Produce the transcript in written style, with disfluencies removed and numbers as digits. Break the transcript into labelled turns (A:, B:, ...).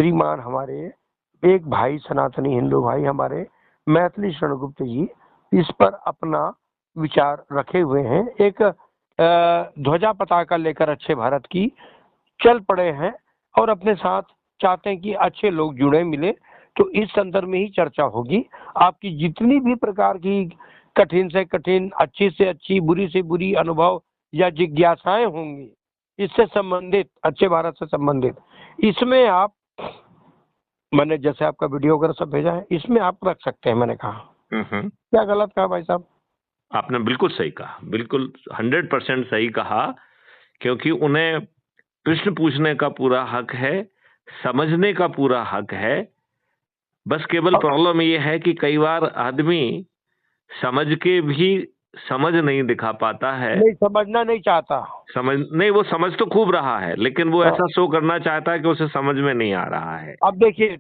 A: श्रीमान हमारे एक भाई सनातनी हिंदू भाई हमारे मैथिली शरण गुप्त जी इस पर अपना विचार रखे हुए हैं। एक ध्वजा पताका लेकर अच्छे भारत की चल पड़े हैं और अपने साथ चाहते हैं कि अच्छे लोग जुड़े मिले। तो इस संदर्भ में ही चर्चा होगी। आपकी जितनी भी प्रकार की कठिन से कठिन, अच्छी से अच्छी, बुरी से बुरी अनुभव या जिज्ञासाएं होंगी इससे संबंधित, अच्छे भारत से संबंधित, इसमें आप, मैंने जैसे आपका वीडियो वगैरह सब भेजा है, इसमें आप रख सकते हैं। मैंने कहा क्या गलत कहा भाई साहब?
B: आपने बिल्कुल सही कहा, बिल्कुल 100% सही कहा, क्योंकि उन्हें प्रश्न पूछने का पूरा हक है, समझने का पूरा हक है। बस केवल प्रॉब्लम ये है कि कई बार आदमी समझ के भी समझ नहीं दिखा पाता है,
A: नहीं समझना नहीं चाहता,
B: वो समझ तो खूब रहा है, लेकिन वो ऐसा शो करना चाहता है कि उसे समझ में नहीं आ रहा है।
A: अब देखिए